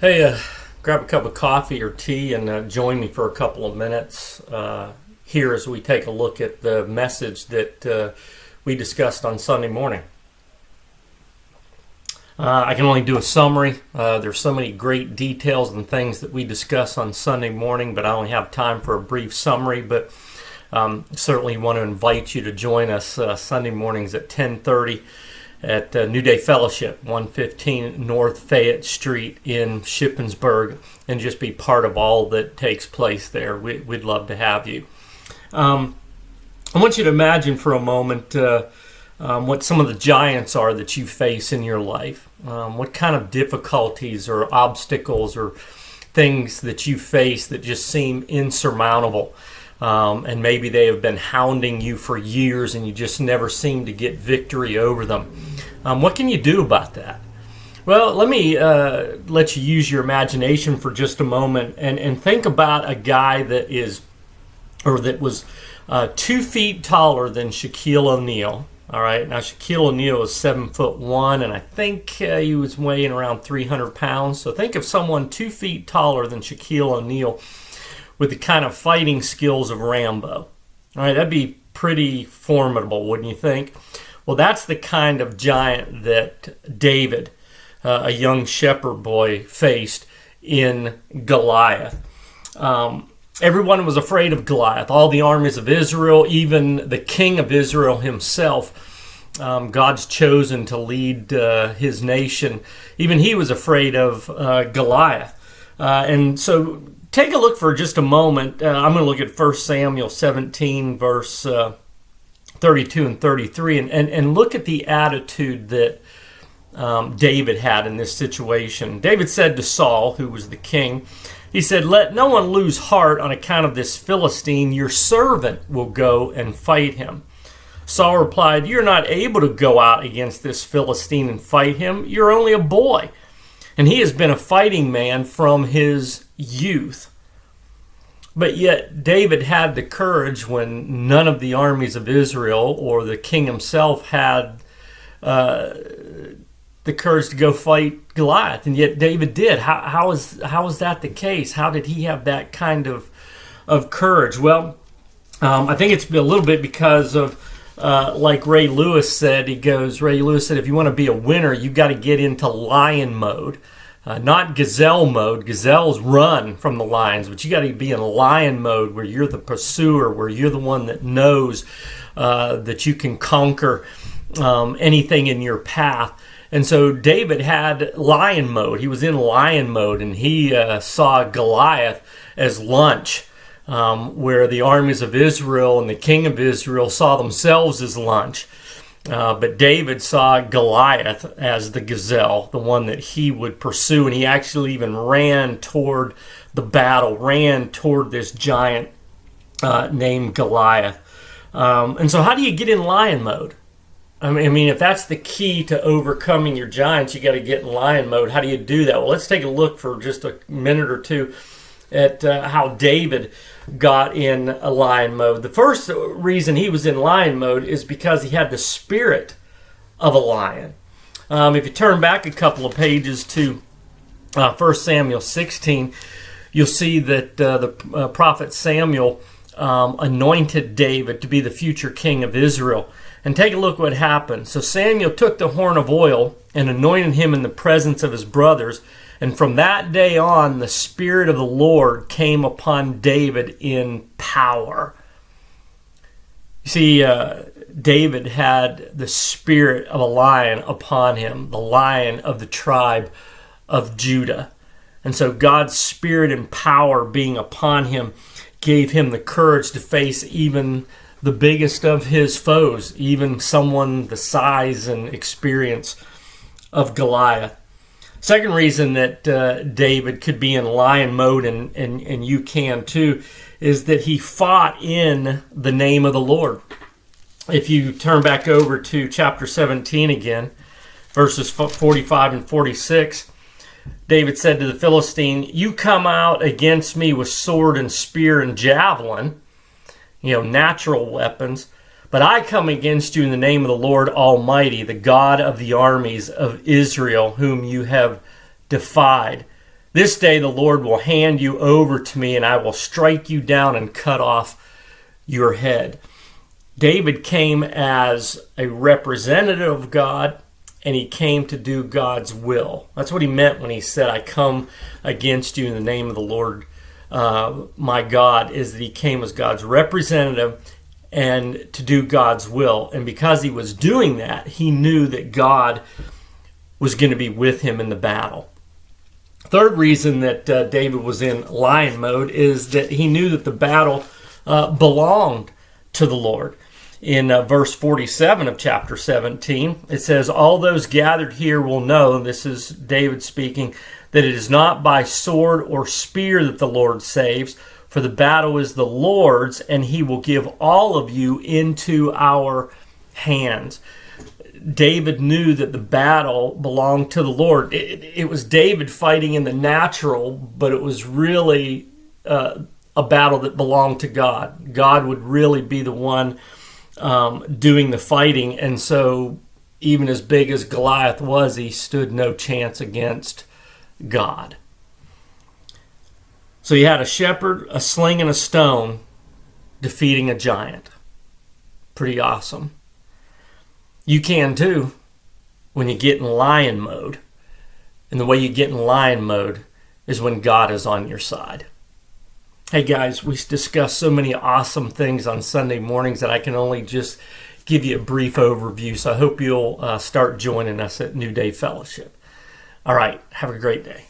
Hey, grab a cup of coffee or tea and join me for a couple of minutes here as we take a look at the message that we discussed on Sunday morning. I can only do a summary. There's so many great details and things that we discuss on Sunday morning, but I only have time for a brief summary. But certainly want to invite you to join us Sunday mornings at 10:30 at New Day Fellowship, 115 North Fayette Street in Shippensburg, and just be part of all that takes place there. We'd love to have you. I want you to imagine for a moment what some of the giants are that you face in your life. What kind of difficulties or obstacles or things that you face that just seem insurmountable. And maybe they have been hounding you for years and you just never seem to get victory over them. What can you do about that? Well, let me let you use your imagination for just a moment and think about a guy that was 2 feet taller than Shaquille O'Neal. All right, now Shaquille O'Neal is 7'1", and I think he was weighing around 300 pounds. So think of someone 2 feet taller than Shaquille O'Neal with the kind of fighting skills of Rambo. All right, that'd be pretty formidable, wouldn't you think? Well, that's the kind of giant that David, a young shepherd boy, faced in Goliath. Everyone was afraid of Goliath, all the armies of Israel, even the king of Israel himself, God's chosen to lead his nation. Even he was afraid of Goliath. And so take a look for just a moment. I'm going to look at 1 Samuel 17, verse 32 and 33, and look at the attitude that David had in this situation. David said to Saul, who was the king, he said, "Let no one lose heart on account of this Philistine. Your servant will go and fight him." Saul replied, "You're not able to go out against this Philistine and fight him. You're only a boy, and he has been a fighting man from his youth." But yet David had the courage when none of the armies of Israel or the king himself had the courage to go fight Goliath, and yet David did. How is that the case? How did he have that kind of courage? Well, I think it's a little bit because of like Ray Lewis said. Ray Lewis said, if you want to be a winner, you got to get into lion mode. Not gazelle mode. Gazelles run from the lions, but you got to be in lion mode where you're the pursuer, where you're the one that knows that you can conquer anything in your path. And so David had lion mode. He was in lion mode, and he saw Goliath as lunch, where the armies of Israel and the king of Israel saw themselves as lunch. But David saw Goliath as the gazelle, the one that he would pursue, and he actually even ran toward the battle, ran toward this giant named Goliath. And so how do you get in lion mode? I mean, if that's the key to overcoming your giants, you got to get in lion mode. How do you do that? Well, let's take a look for just a minute or two at how David got in a lion mode. The first reason he was in lion mode is because he had the spirit of a lion. If you turn back a couple of pages to 1 Samuel 16, you'll see that the prophet Samuel anointed David to be the future king of Israel. And take a look what happened. So Samuel took the horn of oil and anointed him in the presence of his brothers. And from that day on, the Spirit of the Lord came upon David in power. You see, David had the spirit of a lion upon him, the lion of the tribe of Judah. And so God's spirit and power being upon him gave him the courage to face even the biggest of his foes, even someone the size and experience of Goliath. Second reason that David could be in lion mode, and you can too, is that he fought in the name of the Lord. If you turn back over to chapter 17 again, verses 45 and 46, David said to the Philistine, "You come out against me with sword and spear and javelin," natural weapons, "but I come against you in the name of the Lord Almighty, the God of the armies of Israel, whom you have defied." This day the Lord will hand you over to me, and I will strike you down and cut off your head. David came as a representative of God, and he came to do God's will. That's what he meant when he said, I come against you in the name of the Lord my God, is that he came as God's representative and to do God's will. And because he was doing that, he knew that God was going to be with him in the battle. Third reason that David was in lion mode is that he knew that the battle belonged to the Lord. In verse 47 of chapter 17, it says, all those gathered here will know, and this is David speaking, that it is not by sword or spear that the Lord saves, for the battle is the Lord's, and he will give all of you into our hands. David knew that the battle belonged to the Lord. It was David fighting in the natural, but it was really a battle that belonged to God. God would really be the one doing the fighting, and so even as big as Goliath was, he stood no chance against God. So you had a shepherd, a sling, and a stone defeating a giant. Pretty awesome. You can too when you get in lion mode. And the way you get in lion mode is when God is on your side. Hey guys, we discussed so many awesome things on Sunday mornings that I can only just give you a brief overview. So I hope you'll start joining us at New Day Fellowship. All right, have a great day.